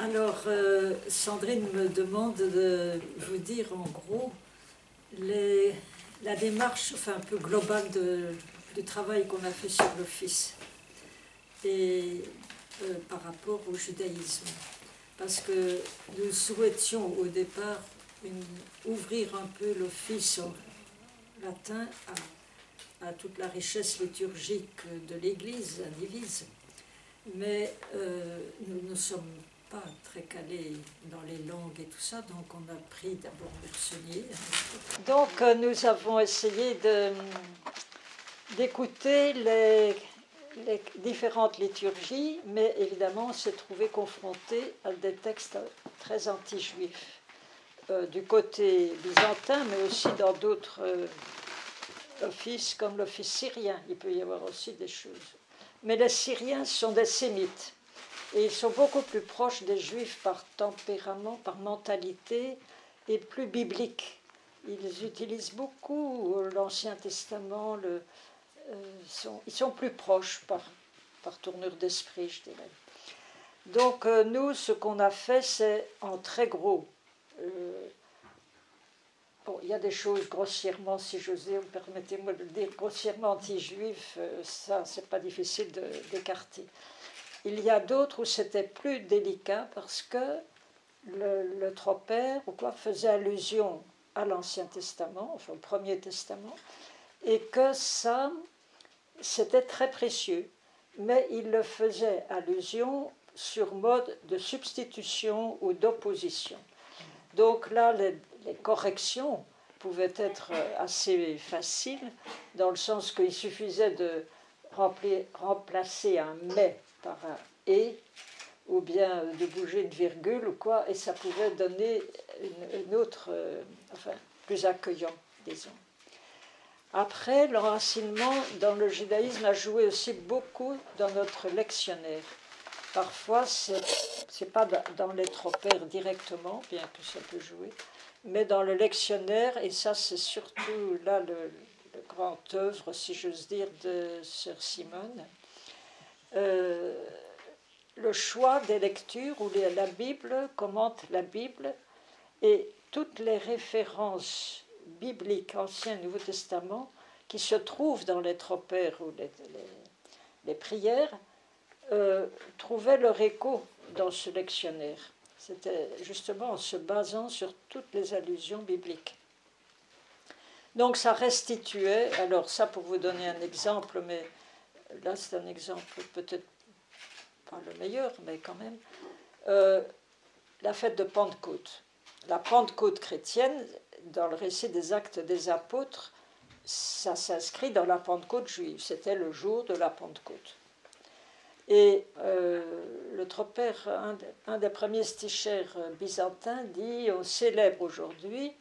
Alors, Sandrine me demande de vous dire en gros la démarche, enfin un peu globale du travail qu'on a fait sur l'office et par rapport au judaïsme. Parce que nous souhaitions au départ ouvrir un peu l'office en latin à toute la richesse liturgique de l'Église indivise. Mais nous ne sommes pas très calés dans les langues et tout ça, donc on a pris d'abord Meursault. Donc nous avons essayé d'écouter les différentes liturgies, mais évidemment on s'est trouvé confronté à des textes très anti-juifs, du côté byzantin, mais aussi dans d'autres offices, comme l'office syrien, il peut y avoir aussi des choses. Mais les Syriens sont des sémites. Et ils sont beaucoup plus proches des Juifs par tempérament, par mentalité, et plus bibliques. Ils utilisent beaucoup l'Ancien Testament, ils sont plus proches par tournure d'esprit, je dirais. Donc nous, ce qu'on a fait, c'est en très gros. Bon, il y a des choses grossièrement, si j'ose dire, permettez-moi de le dire, grossièrement anti-juifs, ça, c'est pas difficile d'écarter. Il y a d'autres où c'était plus délicat parce que le tropère ou quoi faisait allusion à l'Ancien Testament, enfin au Premier Testament, et que ça, c'était très précieux. Mais il le faisait allusion sur mode de substitution ou d'opposition. Donc là, les corrections pouvaient être assez faciles, dans le sens qu'il suffisait de remplacer un « mais » par un « et », ou bien de bouger une virgule ou quoi, et ça pouvait donner une autre, enfin, plus accueillant, disons. Après, l'enracinement dans le judaïsme a joué aussi beaucoup dans notre lectionnaire. Parfois, c'est pas dans les tropères directement, bien que ça peut jouer, mais dans le lectionnaire, et ça c'est surtout là le grand œuvre, si j'ose dire, de Sœur Simone, le choix des lectures où la Bible commente la Bible et toutes les références bibliques, Ancien et Nouveau Testament, qui se trouvent dans les tropères ou les prières, trouvaient leur écho dans ce lectionnaire. C'était justement en se basant sur toutes les allusions bibliques. Donc ça restituait, alors ça pour vous donner un exemple, mais là c'est un exemple peut-être pas le meilleur, mais quand même, la fête de Pentecôte. La Pentecôte chrétienne, dans le récit des Actes des Apôtres, ça s'inscrit dans la Pentecôte juive. C'était le jour de la Pentecôte. Et le tropère, un des premiers stichères byzantins, dit on célèbre aujourd'hui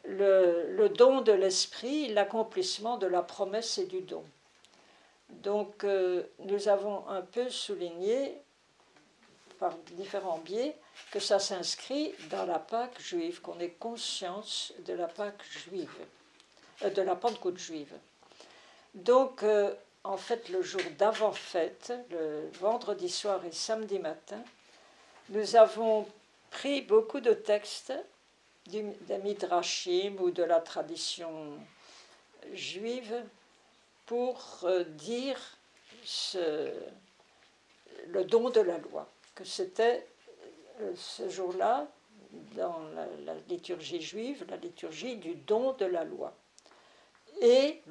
le don de l'esprit, l'accomplissement de la promesse et du don. Donc nous avons un peu souligné par différents biais que ça s'inscrit dans la Pâque juive, qu'on ait conscience de la Pâque juive, de la Pentecôte juive. Donc en fait, le jour d'avant-fête, le vendredi soir et samedi matin, nous avons pris beaucoup de textes des Midrashim ou de la tradition juive pour dire le don de la loi, que c'était ce jour-là, dans la liturgie juive, la liturgie du don de la loi. Et,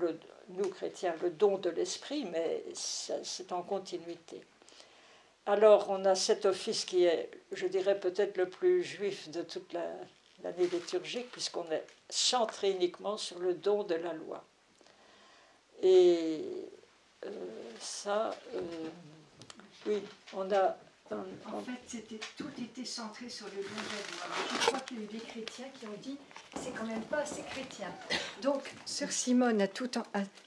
nous chrétiens, le don de l'esprit, mais c'est en continuité. Alors, on a cet office qui est, je dirais, peut-être le plus juif de toute l'année liturgique, puisqu'on est centré uniquement sur le don de la loi. Et ça, oui, on a... En fait, tout était centré sur le don de la loi. Je crois qu'il y a eu des chrétiens qui ont dit c'est quand même pas assez chrétien. Donc, Sœur Simone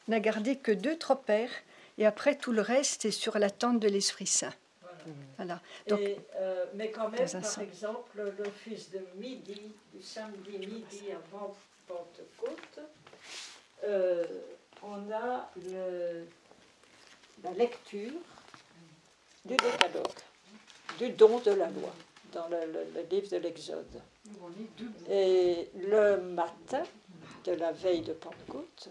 n'a gardé que 2 tropères, et après tout le reste est sur l'attente de l'Esprit Saint. Voilà. Donc, mais quand même, par exemple, l'office de midi, du samedi midi avant Pentecôte, on a la lecture du décalogue, du don de la loi. dans le livre de l'Exode. On est debout. Et le matin de la veille de Pentecôte,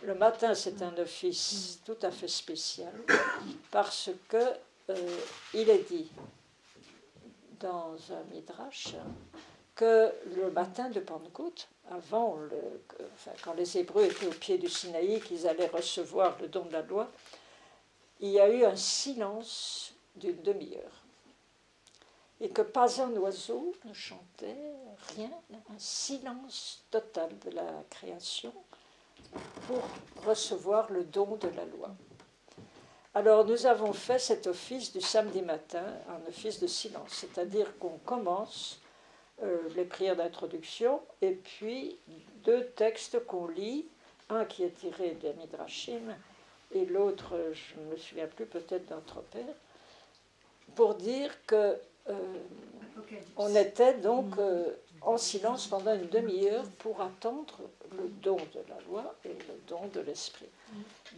le matin c'est un office tout à fait spécial parce que il est dit dans un midrash que le matin de Pentecôte, quand les Hébreux étaient au pied du Sinaï, qu'ils allaient recevoir le don de la loi, il y a eu un silence d'une demi-heure. Et que pas un oiseau ne chantait, rien, un silence total de la création pour recevoir le don de la loi. Alors nous avons fait cet office du samedi matin, un office de silence, c'est-à-dire qu'on commence les prières d'introduction et puis 2 textes qu'on lit, un qui est tiré des Midrashim et l'autre, je ne me souviens plus, peut-être d'Anthropère, pour dire que on était donc en silence pendant une demi-heure pour attendre le don de la loi et le don de l'esprit.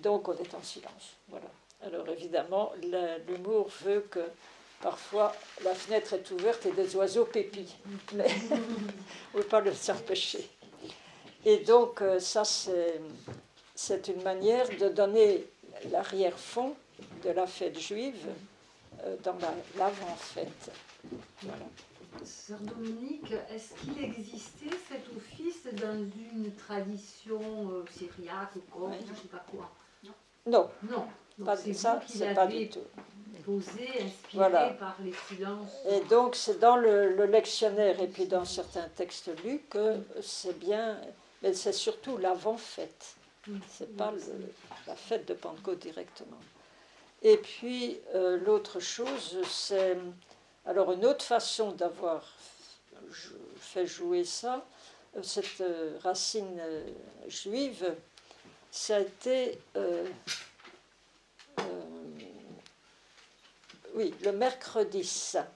Donc on est en silence. Voilà. Alors évidemment, l'humour veut que parfois la fenêtre est ouverte et des oiseaux pépient. Mais on ne peut pas le s'empêcher. Et donc ça, c'est une manière de donner l'arrière-fond de la fête juive dans l'avant-fête. Voilà. Sœur Dominique, est-ce qu'il existait cet office dans une tradition syriaque ou copte, Oui. je ne sais pas quoi? Non, Non. Donc pas c'est ça, vous qui c'est pas l'avez du tout. posé, inspiré Voilà. par les silences. Et donc c'est dans le lectionnaire et puis dans certains textes lus que c'est bien, mais c'est surtout l'avant-fête. C'est pas la fête de Pentecôte directement. Et puis l'autre chose, c'est alors une autre façon d'avoir fait jouer ça, cette racine juive, ça a été oui, le mercredi saint.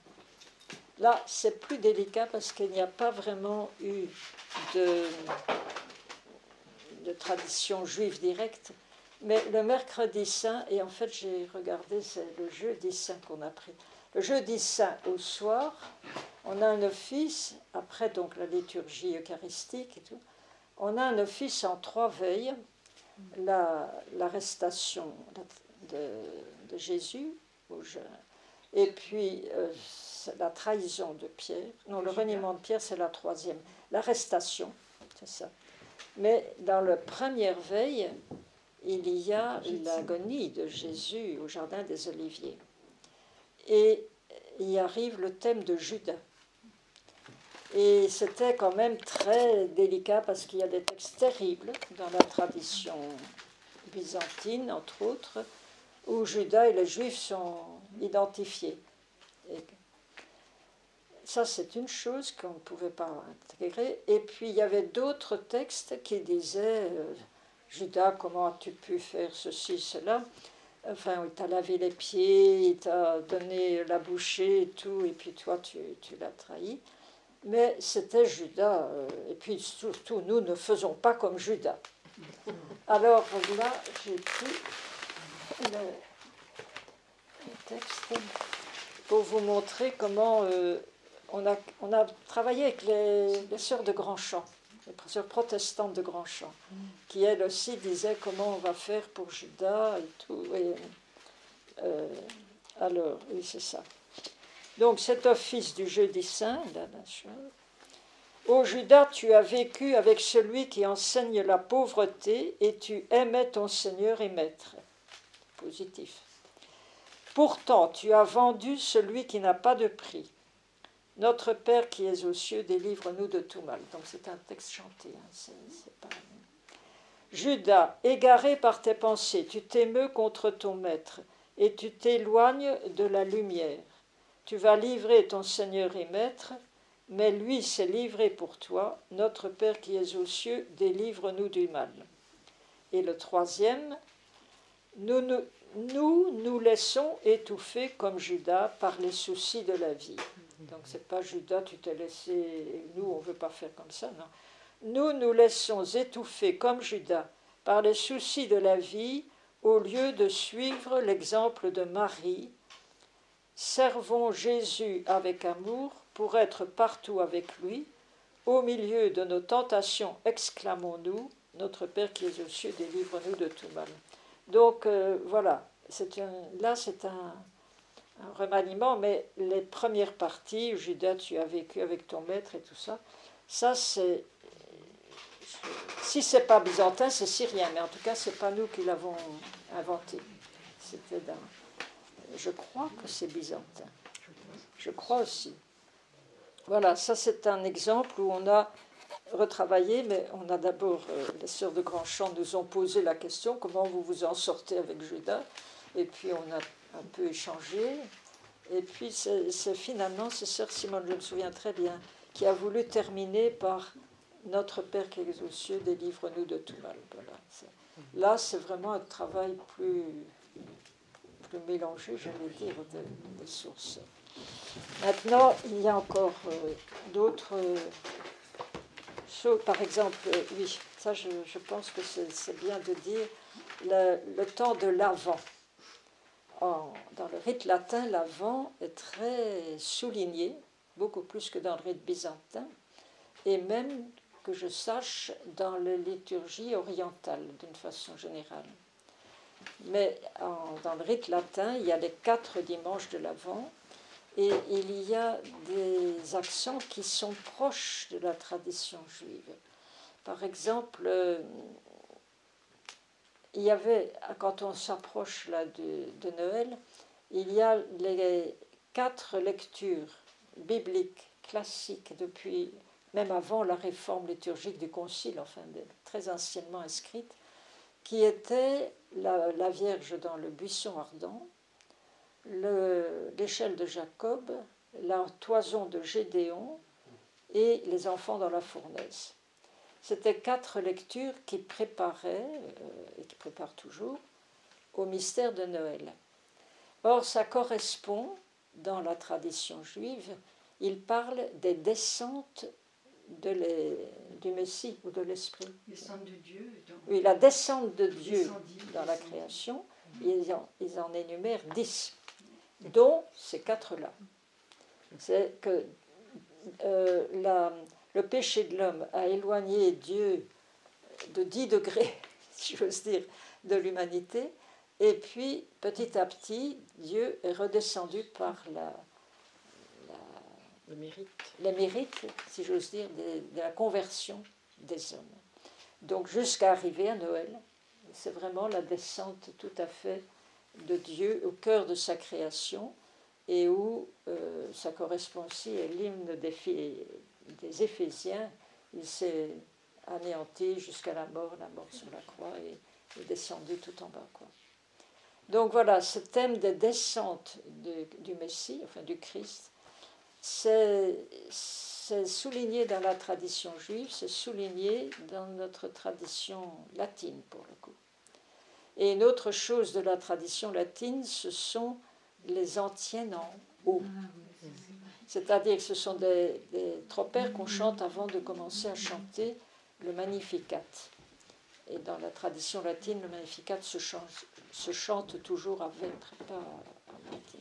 Là, c'est plus délicat parce qu'il n'y a pas vraiment eu de tradition juive directe. Mais le mercredi saint, et en fait j'ai regardé, c'est le jeudi saint qu'on a pris. Le jeudi saint au soir, on a un office, après donc la liturgie eucharistique et tout, on a un office en 3 veilles, l'arrestation de Jésus, et puis la trahison de Pierre, non, le reniement de Pierre c'est la 3e, l'arrestation, c'est ça. Mais dans la première veille, il y a l'agonie de Jésus au jardin des Oliviers. Et il arrive le thème de Judas. Et c'était quand même très délicat parce qu'il y a des textes terribles dans la tradition byzantine, entre autres, où Judas et les Juifs sont identifiés. Et ça, c'est une chose qu'on ne pouvait pas intégrer. Et puis, il y avait d'autres textes qui disaient Judas, comment as-tu pu faire ceci, cela? Enfin, il t'a lavé les pieds, il t'a donné la bouchée et tout, et puis toi, tu l'as trahi. Mais c'était Judas. Et puis, surtout, nous ne faisons pas comme Judas. Alors là, j'ai pris le texte pour vous montrer comment on a travaillé avec les sœurs de Grandchamp, les sœurs protestantes de Grandchamp, qui elles aussi disaient comment on va faire pour Judas et tout. Et, alors, oui, c'est ça. Donc cet office du jeudi saint, là, la chose. Ô Judas, tu as vécu avec celui qui enseigne la pauvreté et tu aimais ton Seigneur et Maître. Positif. Pourtant, tu as vendu celui qui n'a pas de prix. Notre Père qui es aux cieux, délivre-nous de tout mal. Donc c'est un texte chanté. Hein, c'est pas... Judas, égaré par tes pensées, tu t'émeus contre ton Maître et tu t'éloignes de la lumière. Tu vas livrer ton Seigneur et Maître, mais lui s'est livré pour toi. Notre Père qui es aux cieux, délivre-nous du mal. Et le 3e, nous laissons étouffer comme Judas par les soucis de la vie. Donc c'est pas Judas, tu t'es laissé, nous on ne veut pas faire comme ça, non. Nous laissons étouffer comme Judas par les soucis de la vie au lieu de suivre l'exemple de Marie, servons Jésus avec amour pour être partout avec lui. Au milieu de nos tentations, exclamons-nous, notre Père qui es aux cieux, délivre-nous de tout mal. Donc voilà, là c'est un remaniement, mais les premières parties, Judas, tu as vécu avec ton maître et tout ça, ça c'est, si c'est pas byzantin, c'est syrien, mais en tout cas c'est pas nous qui l'avons inventé. Je crois que c'est byzantin, je crois aussi. Voilà, ça c'est un exemple où on a retravaillé, mais on a d'abord, les sœurs de Grandchamp nous ont posé la question, comment vous vous en sortez avec Judas, et puis on a un peu échangé, et puis finalement, c'est sœur Simone, je me souviens très bien, qui a voulu terminer par notre Père qui est aux cieux, délivre-nous de tout mal. Voilà. Là, c'est vraiment un travail plus mélangé, j'allais dire, des sources. Maintenant, il y a encore d'autres choses. Par exemple, oui, ça je pense que c'est bien de dire le temps de l'Avent. Dans le rite latin, l'Avent est très souligné, beaucoup plus que dans le rite byzantin, et même, que je sache, dans les liturgies orientales, d'une façon générale. Mais dans le rite latin, il y a les 4 dimanches de l'Avent, et il y a des accents qui sont proches de la tradition juive. Par exemple, il y avait, quand on s'approche là de Noël, il y a les 4 lectures bibliques classiques depuis, même avant la réforme liturgique du Concile, enfin très anciennement inscrite, qui étaient la Vierge dans le buisson ardent, l'échelle de Jacob, la toison de Gédéon et les enfants dans la fournaise. C'était 4 lectures qui préparaient, et qui préparent toujours, au mystère de Noël. Or, ça correspond, dans la tradition juive, il parle des descentes du Messie ou de l'Esprit. Descente de Dieu. Oui, la descente de Dieu dans la création, ils en énumèrent 10, dont ces 4-là. C'est que le péché de l'homme a éloigné Dieu de 10 degrés, si j'ose dire, de l'humanité, et puis petit à petit, Dieu est redescendu par les mérites, si j'ose dire, de la conversion des hommes. Donc jusqu'à arriver à Noël, c'est vraiment la descente tout à fait de Dieu au cœur de sa création, et où ça correspond aussi à l'hymne des Éphésiens. Il s'est anéanti jusqu'à la mort sur la croix, et est descendu tout en bas, quoi. Donc voilà, ce thème des descentes du Messie, enfin du Christ, c'est souligné dans la tradition juive, c'est souligné dans notre tradition latine, pour le coup. Et une autre chose de la tradition latine, ce sont les antiennes en haut. C'est-à-dire que ce sont des tropères qu'on chante avant de commencer à chanter le Magnificat. Et dans la tradition latine, le Magnificat se chante toujours à vêpres, pas à moitié.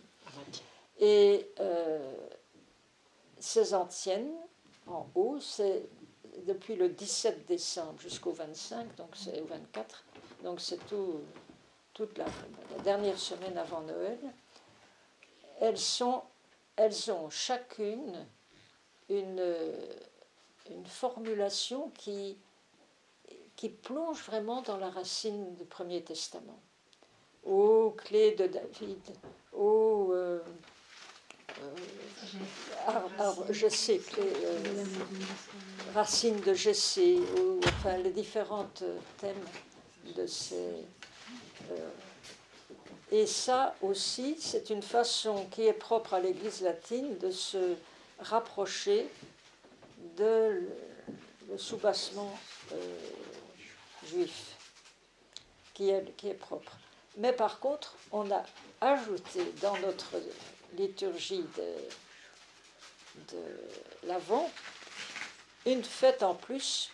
Et ces antiennes en haut, c'est depuis le 17 décembre jusqu'au 25, donc c'est au 24, donc c'est toute la dernière semaine avant Noël. Elles ont chacune une formulation qui plonge vraiment dans la racine du Premier Testament. Ô clé de David, ô Jessé, racine de Jessé, enfin les différents thèmes de ces. Et ça aussi, c'est une façon qui est propre à l'Église latine de se rapprocher de le soubassement juif, qui est propre. Mais par contre, on a ajouté dans notre liturgie de l'Avent une fête en plus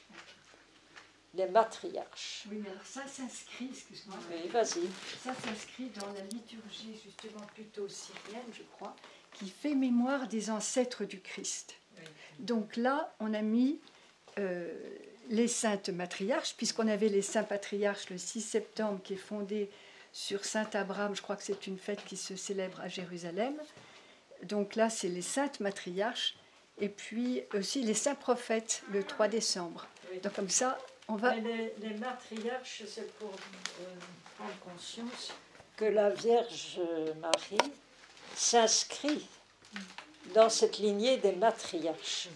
les matriarches. Oui, mais alors ça s'inscrit, excuse-moi, Oui, vas-y. ça s'inscrit dans la liturgie justement plutôt syrienne, je crois, qui fait mémoire des ancêtres du Christ. Oui. Donc là, on a mis les saintes matriarches, puisqu'on avait les saints patriarches le 6 septembre qui est fondé sur Saint Abraham, je crois que c'est une fête qui se célèbre à Jérusalem. Donc là, c'est les saintes matriarches, et puis aussi les saints prophètes le 3 décembre. Oui. Donc comme ça, on va... Mais les matriarches, c'est pour prendre conscience que la Vierge Marie s'inscrit dans cette lignée des matriarches,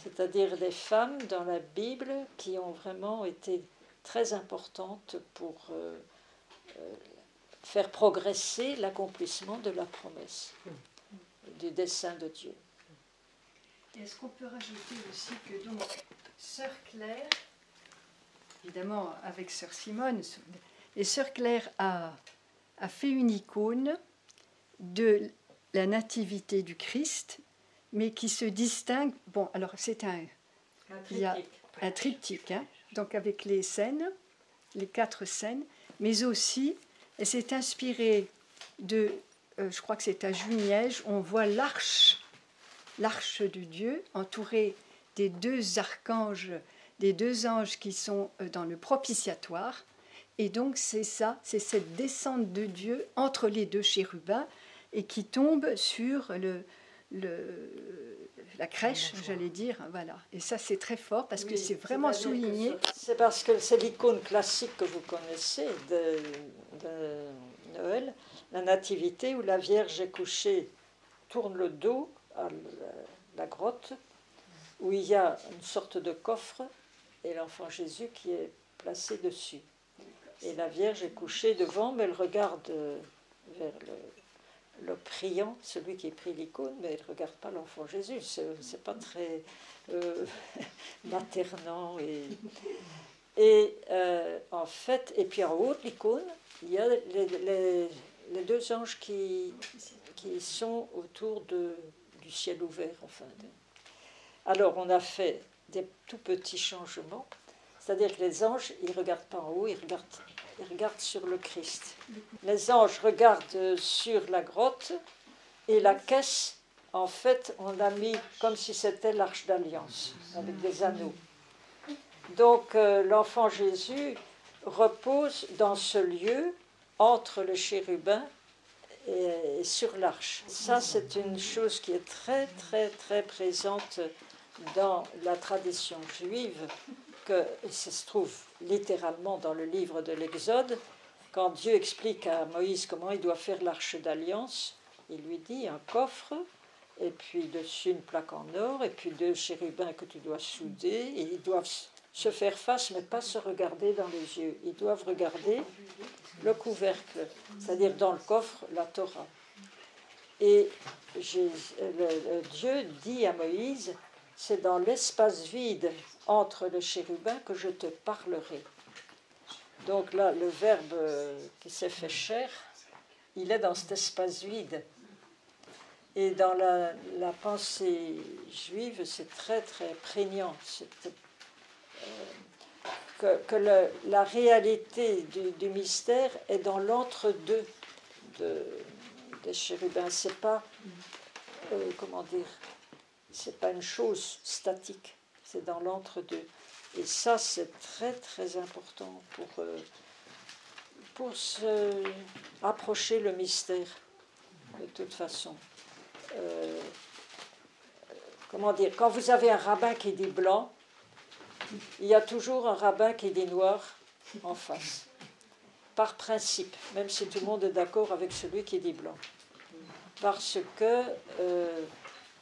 c'est-à-dire des femmes dans la Bible qui ont vraiment été très importantes pour faire progresser l'accomplissement de la promesse, du dessein de Dieu. Est-ce qu'on peut rajouter aussi que donc Sœur Claire, évidemment avec Sœur Simone, et Sœur Claire a fait une icône de la nativité du Christ, mais qui se distingue. Bon, alors c'est il y a un triptyque, hein, donc avec les scènes, les 4 scènes, mais aussi, elle s'est inspirée de, je crois que c'est à Juniège, on voit l'arche de Dieu entourée des 2 archanges, des 2 anges qui sont dans le propitiatoire. Et donc c'est ça, c'est cette descente de Dieu entre les 2 chérubins et qui tombe sur la crèche, j'allais dire, voilà. Et ça c'est très fort parce que c'est vraiment souligné. C'est parce que c'est l'icône classique que vous connaissez de Noël, la nativité où la Vierge est couchée, tourne le dos à la grotte, où il y a une sorte de coffre et l'enfant Jésus qui est placé dessus. Et la Vierge est couchée devant, mais elle regarde vers le priant, celui qui prie l'icône, mais elle ne regarde pas l'enfant Jésus. C'est pas très maternant. Et en fait, et puis en haut de l'icône, il y a les 2 anges qui sont autour du ciel ouvert. Enfin. Alors, on a fait des tout petits changements, c'est-à-dire que les anges, ils ne regardent pas en haut, ils regardent sur le Christ. Les anges regardent sur la grotte et la caisse, en fait, on l'a mis comme si c'était l'arche d'alliance, avec des anneaux. Donc, l'enfant Jésus repose dans ce lieu, entre le chérubin et sur l'arche. Ça, c'est une chose qui est très, très, très présente dans la tradition juive, que ça se trouve littéralement dans le livre de l'Exode. Quand Dieu explique à Moïse comment il doit faire l'arche d'alliance, il lui dit un coffre, et puis dessus une plaque en or, et puis 2 chérubins que tu dois souder, et ils doivent se faire face, mais pas se regarder dans les yeux. Ils doivent regarder le couvercle, c'est-à-dire dans le coffre, la Torah. Et Dieu dit à Moïse, c'est dans l'espace vide entre le chérubin que je te parlerai. Donc là, le Verbe qui s'est fait chair, il est dans cet espace vide. Et dans la pensée juive, c'est très très prégnant. Que la réalité du mystère est dans l'entre-deux des chérubins. C'est pas, comment dire, c'est pas une chose statique, c'est dans l'entre-deux. Et ça, c'est très très important pour se approcher le mystère, de toute façon. Comment dire, quand vous avez un rabbin qui dit blanc, il y a toujours un rabbin qui dit noir en face, par principe, même si tout le monde est d'accord avec celui qui dit blanc. Parce que,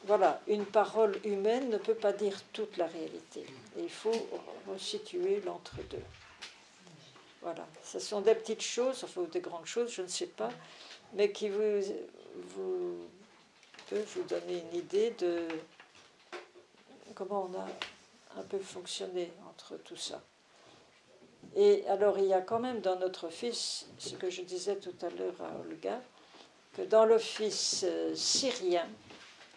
voilà, une parole humaine ne peut pas dire toute la réalité. Et il faut resituer l'entre-deux. Voilà, ce sont des petites choses, enfin des grandes choses, je ne sais pas, mais qui peuvent vous donner une idée de comment on a un peu fonctionné entre tout ça. Et alors il y a quand même dans notre office, ce que je disais tout à l'heure à Olga, que dans l'office syrien,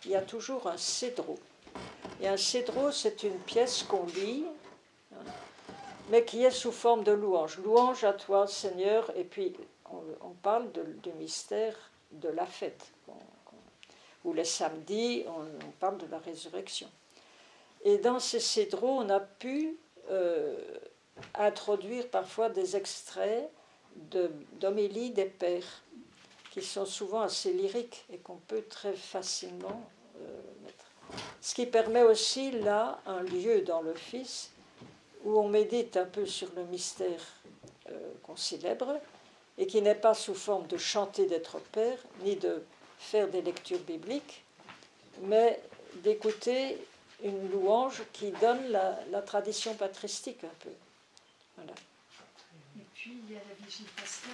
il y a toujours un cédro. Et un cédro, c'est une pièce qu'on lit, mais qui est sous forme de louange. Louange à toi, Seigneur, et puis on parle du mystère de la fête. Ou les samedis, on parle de la résurrection. Et dans ces cédros, on a pu introduire parfois des extraits d'homélie des pères, qui sont souvent assez lyriques et qu'on peut très facilement mettre. Ce qui permet aussi, là, un lieu dans l'office où on médite un peu sur le mystère qu'on célèbre, et qui n'est pas sous forme de chanter d'être père, ni de faire des lectures bibliques, mais d'écouter une louange qui donne la tradition patristique un peu. Voilà. Et puis il y a la vigile pascale.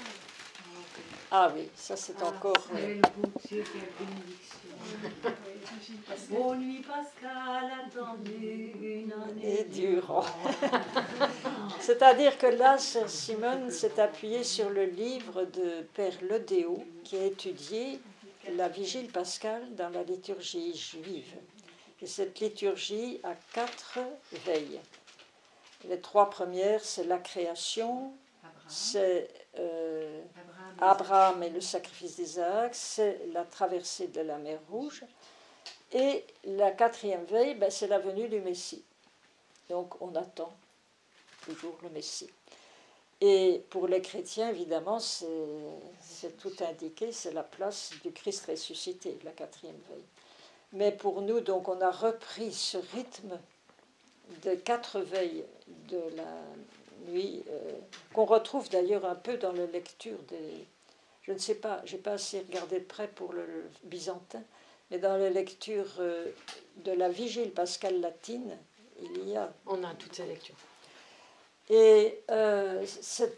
Ah oui, ça c'est encore... Quel beau Dieu, quelle bénédiction. Ô nuit pascale, attendue une année et durant. C'est-à-dire que là, Sœur Simone s'est appuyée sur le livre de Père Ledéo, qui a étudié la vigile pascale dans la liturgie juive. Et cette liturgie a 4 veilles. Les 3 premières, c'est la création, c'est Abraham et le sacrifice d'Isaac, c'est la traversée de la mer Rouge, et la 4e veille, c'est la venue du Messie. Donc on attend toujours le Messie. Et pour les chrétiens, évidemment, c'est tout indiqué, c'est la place du Christ ressuscité, la 4e veille. Mais pour nous, donc, on a repris ce rythme de 4 veilles de la nuit, qu'on retrouve d'ailleurs un peu dans la lecture des... Je ne sais pas, je n'ai pas assez regardé de près pour le byzantin, mais dans la lecture de la vigile pascale latine, il y a... On a toutes ces lectures. Et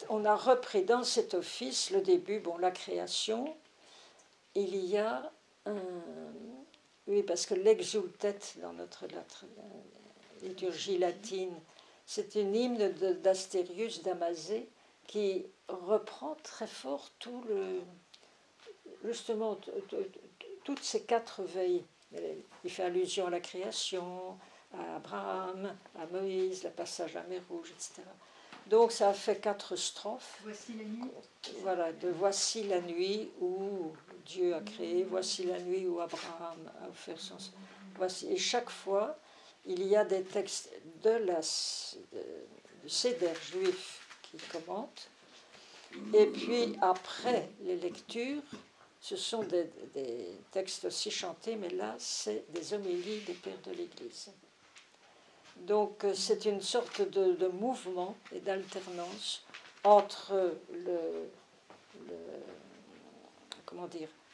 on a repris dans cet office le début, la création, il y a un... Oui, parce que l'exultet dans notre liturgie latine, c'est une hymne d'Astérius Damasé qui reprend très fort justement toutes ces 4 veilles. Il fait allusion à la création, à Abraham, à Moïse, le passage à la mer Rouge, etc. Donc ça a fait 4 strophes. Voici la nuit. Voilà, de voici la nuit où Dieu a créé, voici la nuit où Abraham a offert son... Voici. Et chaque fois, il y a des textes du Seder juif qui commentent. Et puis après les lectures, ce sont des textes aussi chantés, mais là, c'est des homélies des pères de l'Église. Donc c'est une sorte de mouvement et d'alternance entre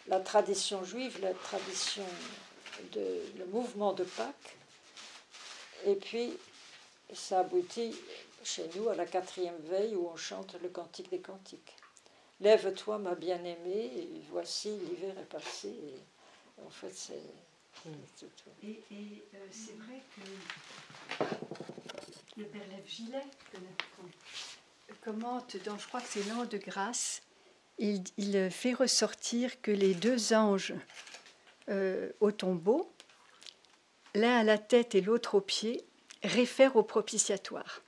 la tradition juive, la tradition le mouvement de Pâques, et puis ça aboutit chez nous à la 4e veille où on chante le cantique des cantiques. Lève-toi, ma bien-aimée, et voici l'hiver est passé. Et en fait, c'est tout. Et c'est vrai que le Père Lève Gilet commente dans, je crois que c'est l'an de grâce, il fait ressortir que les 2 anges au tombeau, l'un à la tête et l'autre aux pieds, réfèrent au propitiatoire.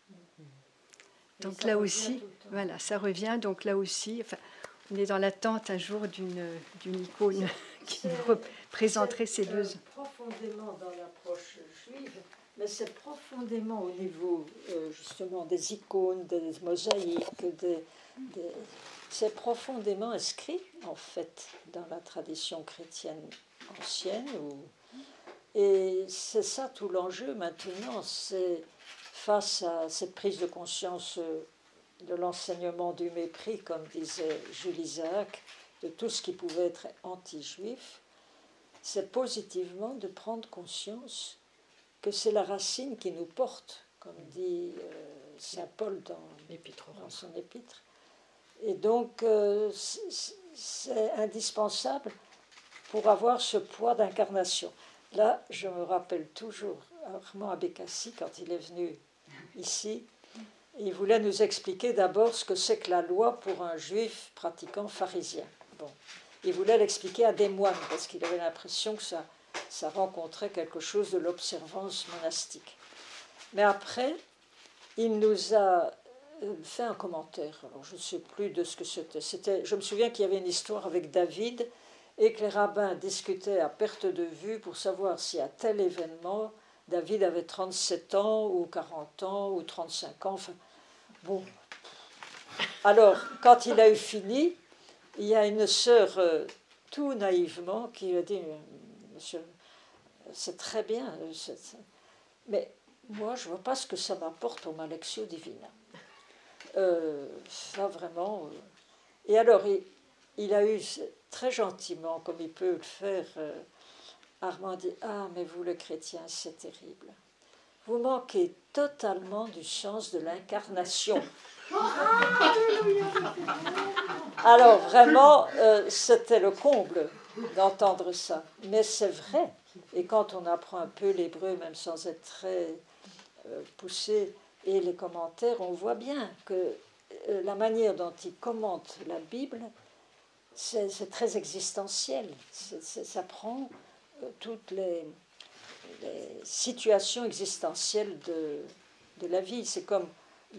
Donc là aussi, voilà, ça revient. Donc là aussi, on est dans l'attente un jour d'une icône qui représenterait ces 2. C'est profondément dans l'approche juive, mais c'est profondément au niveau justement des icônes, des mosaïques, c'est profondément inscrit en fait dans la tradition chrétienne ancienne. Et c'est ça tout l'enjeu maintenant, c'est face à cette prise de conscience de l'enseignement du mépris, comme disait Jules Isaac, de tout ce qui pouvait être anti-juif, c'est positivement de prendre conscience que c'est la racine qui nous porte, comme dit saint Paul dans son épître. Et donc, c'est indispensable pour avoir ce poids d'incarnation. Là, je me rappelle toujours Armand Abécassi, quand il est venu ici, il voulait nous expliquer d'abord ce que c'est que la loi pour un juif pratiquant pharisien. Bon. Il voulait l'expliquer à des moines, parce qu'il avait l'impression que ça rencontrait quelque chose de l'observance monastique. Mais après, il nous a fait un commentaire. Alors, je ne sais plus de ce que c'était. Je me souviens qu'il y avait une histoire avec David et que les rabbins discutaient à perte de vue pour savoir si à tel événement, David avait 37 ans ou 40 ans ou 35 ans. Enfin, bon. Alors, quand il a eu fini, il y a une sœur, tout naïvement, qui lui a dit, monsieur, c'est très bien, mais moi, je ne vois pas ce que ça m'apporte au Malexio Divina. Ça, vraiment. Et alors, il a eu très gentiment, comme il peut le faire, Armand dit, ah, mais vous, les chrétiens, c'est terrible. Vous manquez totalement du sens de l'incarnation. Alors, vraiment, c'était le comble d'entendre ça. Mais c'est vrai. Et quand on apprend un peu l'hébreu, même sans être très poussé, et les commentaires, on voit bien que la manière dont il commente la Bible, c'est très existentiel. Ça prend toutes les situations existentielles de la vie. C'est comme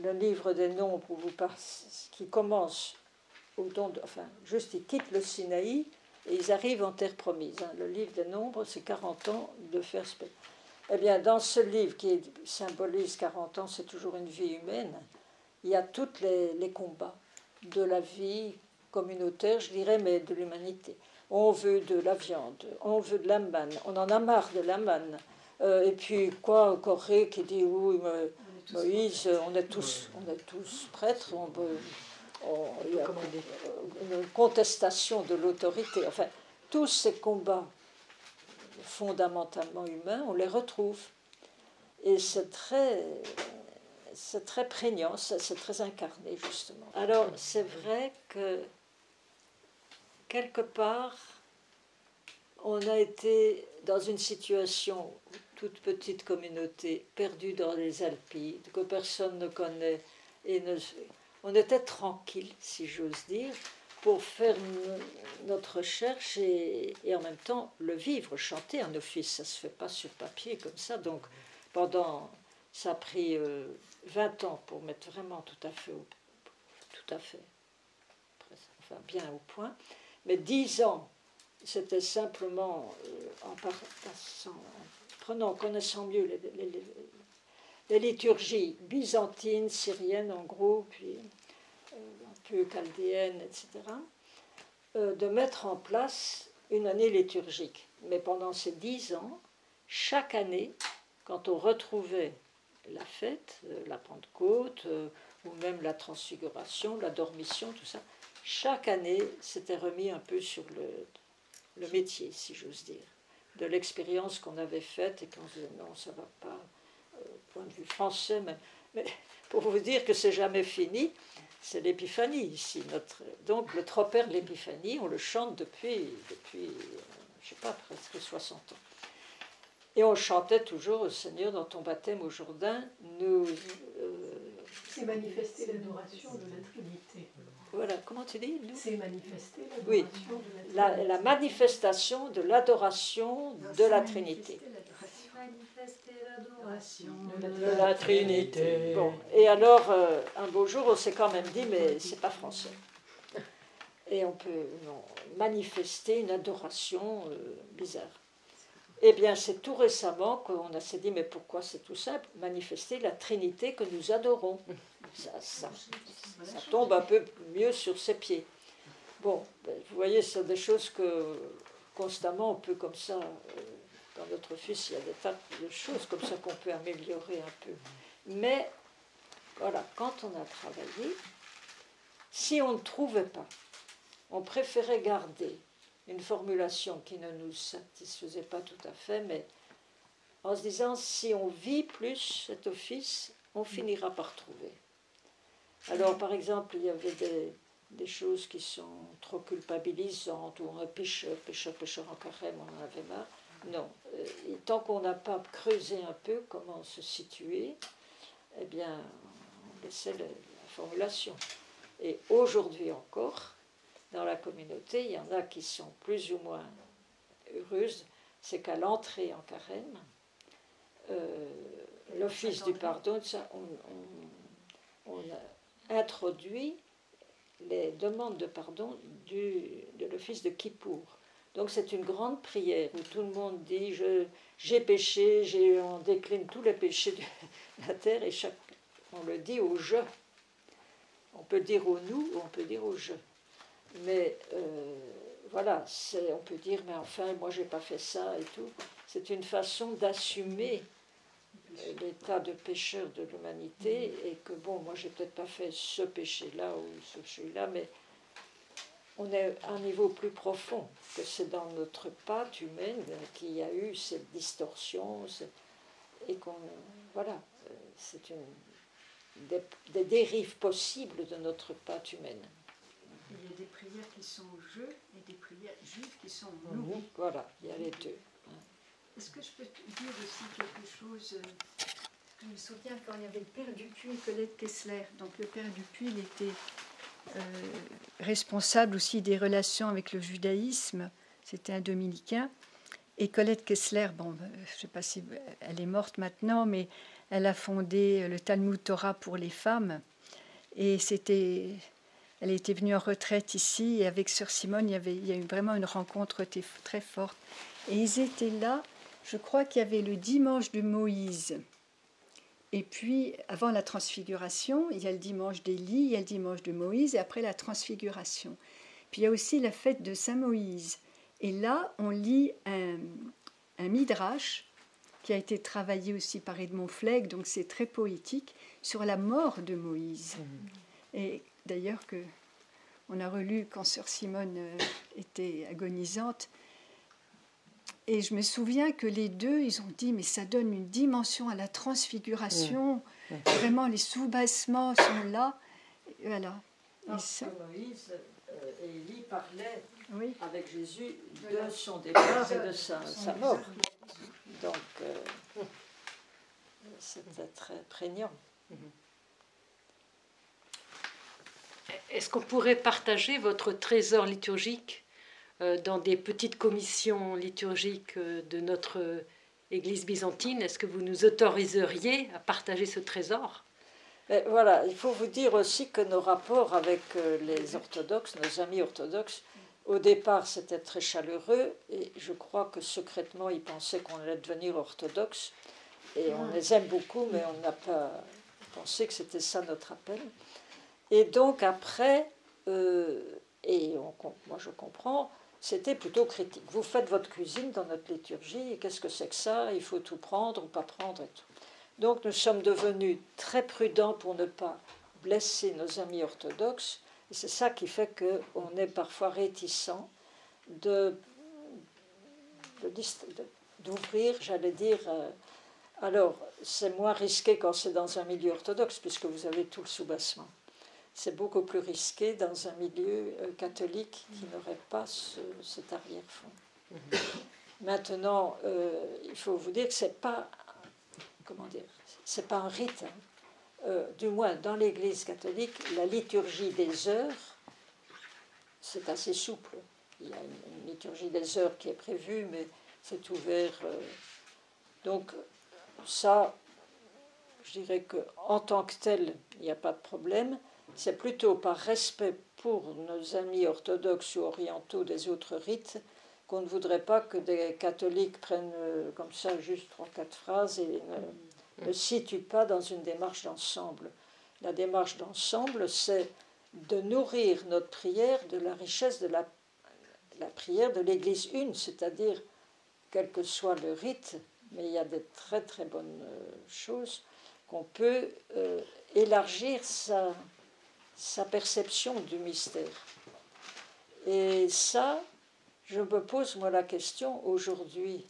le livre des Nombres où vous qui commence au don enfin, juste ils quittent le Sinaï et ils arrivent en terre promise. Le livre des Nombres, c'est 40 ans de faire Eh bien, dans ce livre qui symbolise 40 ans, c'est toujours une vie humaine, il y a tous les combats de la vie communautaire, je dirais, mais de l'humanité. On veut de la viande, on veut de la manne, on en a marre de la manne. Et puis, quoi, Corée qui dit, oui, Moïse, on est tous prêtres, il y a une contestation de l'autorité. Enfin, tous ces combats fondamentalement humains, on les retrouve. Et c'est très prégnant, c'est très incarné, justement. Alors, c'est vrai que, quelque part, on a été dans une situation, toute petite communauté, perdue dans les Alpes, que personne ne connaît, et on était tranquille, si j'ose dire, pour faire notre recherche et en même temps le vivre, chanter un office. Ça ne se fait pas sur papier comme ça. Donc, ça a pris 20 ans pour mettre vraiment tout à fait, enfin, bien au point. Mais 10 ans, c'était simplement en connaissant mieux les liturgies byzantines, syriennes en gros, puis un peu chaldéennes, etc., de mettre en place une année liturgique. Mais pendant ces 10 ans, chaque année, quand on retrouvait la fête, la Pentecôte, ou même la Transfiguration, la Dormition, tout ça, chaque année, c'était remis un peu sur le métier, si j'ose dire, de l'expérience qu'on avait faite et qu'on se disait non, ça ne va pas, point de vue français, mais pour vous dire que c'est jamais fini, c'est l'épiphanie ici. Donc le tropère de l'épiphanie, on le chante depuis je ne sais pas, presque 60 ans. Et on chantait toujours au Seigneur dans ton baptême au Jourdain, nous... c'est manifester l'adoration de la Trinité. Voilà, comment tu dis nous? C'est manifester Oui, l'adoration de la Trinité. la manifestation de l'adoration de la Trinité. Manifester l'adoration De la Trinité. Bon, et alors, un beau jour, on s'est quand même dit, mais c'est pas français. Et on peut manifester une adoration bizarre. Eh bien, c'est tout récemment qu'on s'est dit, mais pourquoi c'est tout simple? Manifester la Trinité que nous adorons. Ça tombe un peu mieux sur ses pieds. Bon, vous voyez, ce sont des choses que constamment on peut comme ça, dans notre fils, il y a des tas de choses comme ça qu'on peut améliorer un peu. Mais, voilà, quand on a travaillé, si on ne trouvait pas, on préférait garder une formulation qui ne nous satisfaisait pas tout à fait, mais en se disant, si on vit plus cet office, on finira par trouver. Alors, par exemple, il y avait des choses qui sont trop culpabilisantes, ou un pécheur en carême, on en avait marre. Non. Et tant qu'on n'a pas creusé un peu comment se situer, eh bien, on laissait la formulation. Et aujourd'hui encore, dans la communauté, il y en a qui sont plus ou moins heureuses, c'est qu'à l'entrée en carême, l'office du pardon, ça, introduit les demandes de pardon de l'office de Kippour. Donc c'est une grande prière où tout le monde dit j'ai péché, on décline tous les péchés de la terre et on le dit au je. On peut dire au nous ou on peut dire au je. Mais voilà, on peut dire mais enfin moi j'ai pas fait ça et tout. C'est une façon d'assumer l'état de pécheur de l'humanité et que bon moi j'ai peut-être pas fait ce péché-là ou ce péché-là, mais on est à un niveau plus profond, que c'est dans notre patte humaine qu'il y a eu cette distorsion, et qu'on, voilà, c'est des dérives possibles de notre patte humaine. Il y a des prières qui sont je et des prières juives qui sont nous. Voilà, il y a les deux. Est-ce que je peux te dire aussi quelque chose? Je me souviens quand il y avait le père Dupuis et Colette Kessler. Donc le père Dupuis, il était responsable aussi des relations avec le judaïsme. C'était un dominicain. Et Colette Kessler, bon, je ne sais pas si elle est morte maintenant, mais elle a fondé le Talmud Torah pour les femmes. Et elle était venue en retraite ici. Et avec Sœur Simone, il y a eu vraiment une rencontre très forte. Et ils étaient là, je crois qu'il y avait le dimanche de Moïse. Et puis, avant la transfiguration, il y a le dimanche d'Élie, il y a le dimanche de Moïse, et après la transfiguration. Puis il y a aussi la fête de Saint-Moïse. Et là, on lit un midrash qui a été travaillé aussi par Edmond Flegg, donc c'est très poétique, sur la mort de Moïse. Et d'ailleurs, on a relu quand Sœur Simone était agonisante. Et je me souviens que les deux, ils ont dit, mais ça donne une dimension à la transfiguration. Vraiment, les soubassements sont là. Et voilà. Parce que Moïse et Élie parlaient oui. avec Jésus de son départ et de sa mort. Donc, c'était très prégnant. Est-ce qu'on pourrait partager votre trésor liturgique dans des petites commissions liturgiques de notre Église byzantine? Est-ce que vous nous autoriseriez à partager ce trésor? Et voilà, il faut vous dire aussi que nos rapports avec les orthodoxes, nos amis orthodoxes, au départ c'était très chaleureux et je crois que secrètement ils pensaient qu'on allait devenir orthodoxe et on les aime beaucoup mais on n'a pas pensé que c'était ça notre appel. Et donc après, moi je comprends, c'était plutôt critique. Vous faites votre cuisine dans notre liturgie, et qu'est-ce que c'est que ça? Il faut tout prendre ou pas prendre et tout. Donc nous sommes devenus très prudents pour ne pas blesser nos amis orthodoxes, et c'est ça qui fait qu'on est parfois réticent d'ouvrir, j'allais dire. Alors, c'est moins risqué quand c'est dans un milieu orthodoxe, puisque vous avez tout le soubassement. C'est beaucoup plus risqué dans un milieu catholique qui n'aurait pas cet arrière-fond. Maintenant, il faut vous dire que c'est pas un rite. Du moins, dans l'Église catholique, la liturgie des heures, c'est assez souple. Il y a une liturgie des heures qui est prévue, mais c'est ouvert. Donc, ça, je dirais qu'en tant que tel, il n'y a pas de problème. C'est plutôt par respect pour nos amis orthodoxes ou orientaux des autres rites qu'on ne voudrait pas que des catholiques prennent comme ça juste 3-4 phrases et ne situent pas dans une démarche d'ensemble. La démarche d'ensemble, c'est de nourrir notre prière de la richesse de la prière de l'Église une, c'est-à-dire, quel que soit le rite, mais il y a des très très bonnes choses, qu'on peut élargir sa perception du mystère. Et ça, je me pose moi la question aujourd'hui,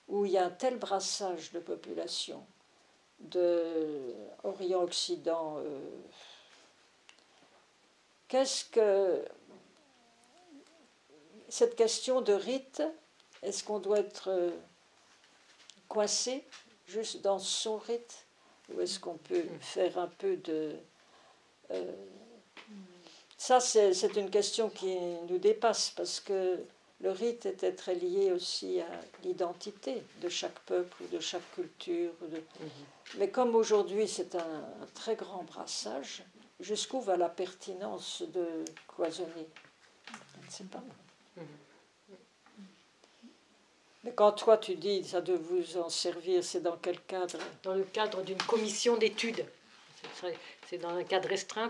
où il y a un tel brassage de population, de Orient-Occident, qu'est-ce que cette question de rite, est-ce qu'on doit être coincé juste dans son rite, ou est-ce qu'on peut faire un peu de... Ça, c'est une question qui nous dépasse, parce que le rite était très lié aussi à l'identité de chaque peuple ou de chaque culture. Mais comme aujourd'hui, c'est un très grand brassage, jusqu'où va la pertinence de cloisonner? Je ne sais pas. Mais quand toi tu dis ça de vous en servir, c'est dans quel cadre? Dans le cadre d'une commission d'études. C'est dans un cadre restreint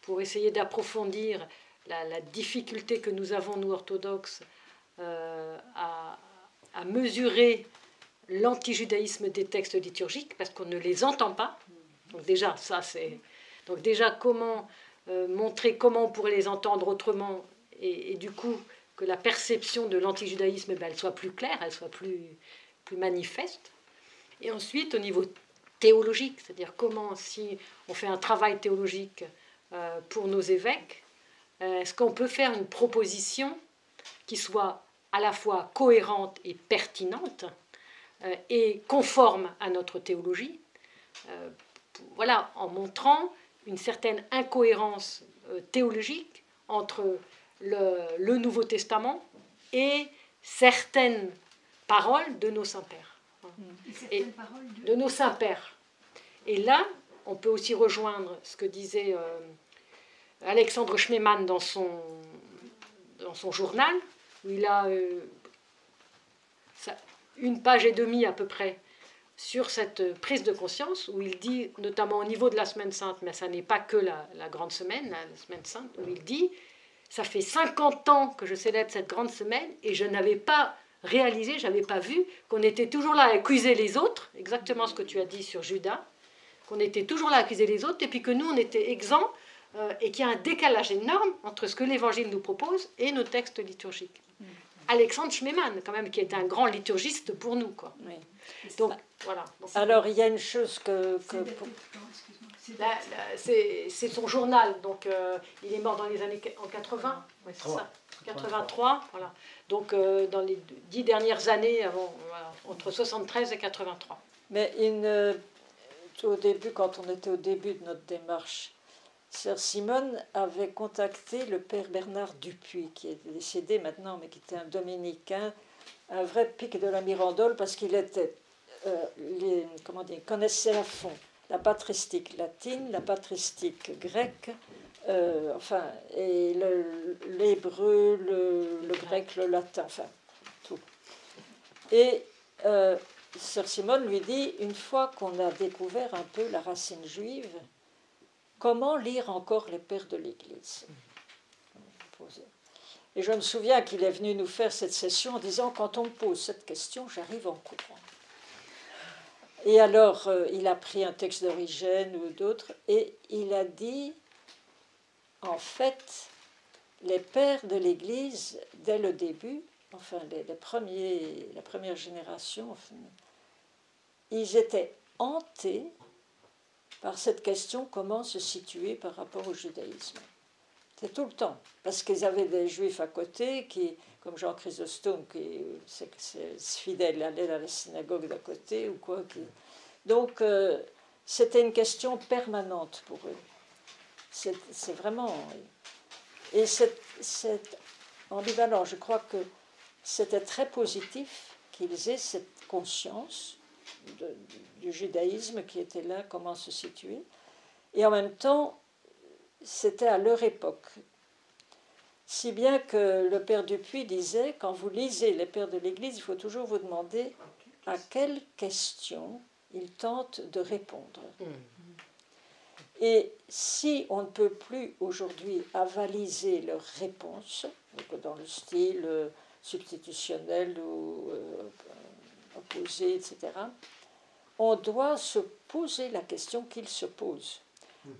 pour essayer d'approfondir la difficulté que nous avons, nous orthodoxes, à mesurer l'antijudaïsme des textes liturgiques, parce qu'on ne les entend pas. Donc déjà, donc déjà, comment montrer comment on pourrait les entendre autrement, et du coup, que la perception de l'antijudaïsme, elle soit plus claire, elle soit plus manifeste. Et ensuite, au niveau théologique, c'est-à-dire comment, si on fait un travail théologique pour nos évêques, est-ce qu'on peut faire une proposition qui soit à la fois cohérente et pertinente et conforme à notre théologie, voilà, en montrant une certaine incohérence théologique entre le Nouveau Testament et certaines paroles de nos saints-pères. Et de nos saints-pères. Et là, on peut aussi rejoindre ce que disait Alexandre Schmemann dans son journal, où il a 1,5 pages à peu près sur cette prise de conscience, où il dit, notamment au niveau de la Semaine Sainte, mais ça n'est pas que la grande semaine, la Semaine Sainte, où il dit « Ça fait 50 ans que je célèbre cette grande semaine et je n'avais pas réalisé, je n'avais pas vu qu'on était toujours là à accuser les autres, exactement ce que tu as dit sur Judas, qu'on était toujours là à accuser les autres, et puis que nous, on était exempts, et qu'il y a un décalage énorme entre ce que l'Évangile nous propose et nos textes liturgiques. » Alexandre Schmemann, quand même, qui est un grand liturgiste pour nous, quoi. Oui. Donc, voilà. Alors, il y a une chose que c'est son journal, donc il est mort dans les années en 80, ouais, c'est ça, 83, voilà. Donc dans les 10 dernières années, voilà, entre 73 et 83. Mais au début, quand on était au début de notre démarche, Sœur Simone avait contacté le père Bernard Dupuis, qui est décédé maintenant, mais qui était un dominicain, un vrai pic de la Mirandole, parce qu'il était, connaissait à fond la patristique latine, la patristique grecque, et l'hébreu, le grec, le latin, enfin, tout. Et Sœur Simone lui dit, une fois qu'on a découvert un peu la racine juive, comment lire encore les pères de l'Église? Et je me souviens qu'il est venu nous faire cette session en disant, quand on me pose cette question, j'arrive en courant. Et alors, il a pris un texte d'Origène ou d'autres, et il a dit, en fait, les pères de l'Église, dès le début, enfin, la première génération, enfin, ils étaient hantés par cette question, comment se situer par rapport au judaïsme. C'est tout le temps, parce qu'ils avaient des juifs à côté, qui, comme Jean Chrysostome, qui c'est fidèle, allait à la synagogue d'à côté, ou quoi. Donc, c'était une question permanente pour eux. C'est vraiment... Et c'est ambivalent. Je crois que c'était très positif qu'ils aient cette conscience du judaïsme qui était là, comment se situer. Et en même temps, c'était à leur époque. Si bien que le père Dupuis disait, quand vous lisez les pères de l'Église, il faut toujours vous demander à quelle question ils tentent de répondre. Et si on ne peut plus aujourd'hui avaliser leurs réponses, dans le style substitutionnel ou opposé, etc., on doit se poser la question qu'ils se posent.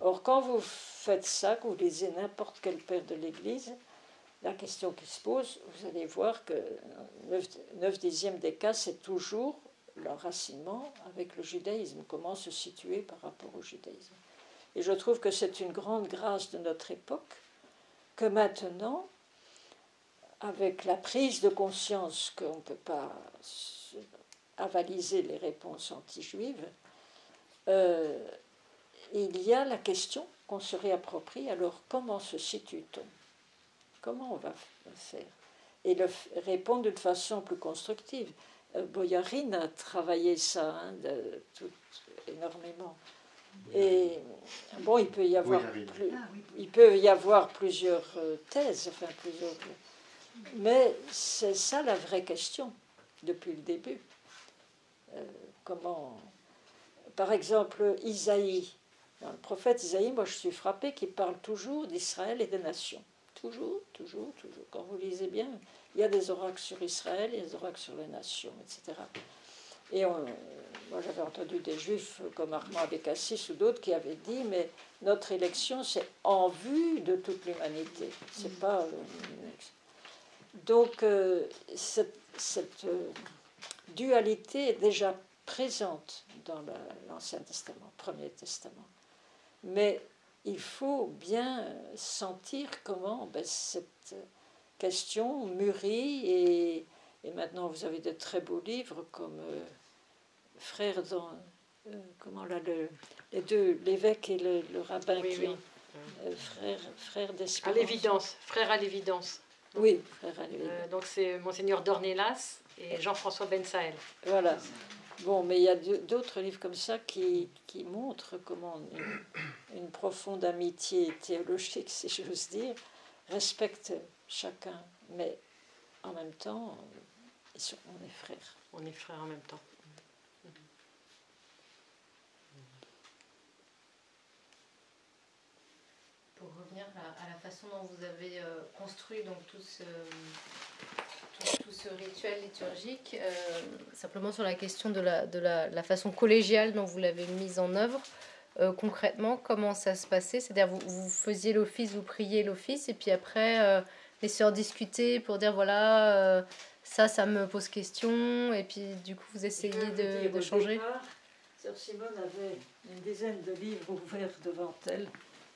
Or, quand vous faites ça, que vous lisez n'importe quel père de l'Église, la question qui se pose, vous allez voir que 9/10 des cas, c'est toujours l'enracinement avec le judaïsme, comment se situer par rapport au judaïsme. Et je trouve que c'est une grande grâce de notre époque que maintenant, avec la prise de conscience qu'on ne peut pas avaliser les réponses anti-juives, il y a la question qu'on se réapproprie. Alors, comment se situe-t-on? Comment on va faire? Et répondre d'une façon plus constructive. Boyarine a travaillé ça énormément. Et bon, il peut y avoir, Ah oui. il peut y avoir plusieurs thèses, enfin plusieurs. Mais c'est ça la vraie question depuis le début. Comment, par exemple, Isaïe, dans le prophète Isaïe, moi je suis frappée qu'il parle toujours d'Israël et des nations. Toujours, toujours, toujours. Quand vous lisez bien, il y a des oracles sur Israël, il y a des oracles sur les nations, etc. Et moi j'avais entendu des juifs comme Armand Abécassis ou d'autres qui avaient dit, mais notre élection c'est en vue de toute l'humanité. C'est pas une élection. Donc cette dualité est déjà présente dans l'Ancien Testament, Premier Testament. Mais il faut bien sentir comment cette question mûrit et maintenant vous avez de très beaux livres comme Frère dans comment là les deux, l'évêque et le rabbin Oui, qui oui. ont frère d'espérance. À l'évidence, frère à l'évidence. Oui, frère à l'évidence. Donc c'est Monseigneur Dornelas et Jean-François Ben Saël. Voilà. Bon, mais il y a d'autres livres comme ça qui montrent comment une profonde amitié théologique, si j'ose dire, respecte chacun, mais en même temps, on est frères. On est frères en même temps. Pour revenir à la façon dont vous avez construit donc tout ce rituel liturgique, simplement sur la question de la façon collégiale dont vous l'avez mise en œuvre, concrètement, comment ça se passait? C'est-à-dire, vous faisiez l'office, vous priez l'office, et puis après, les sœurs discutaient pour dire, voilà, ça me pose question, et puis du coup, vous essayez de changer. Départ, sœur Simone avait une dizaine de livres ouverts devant elle,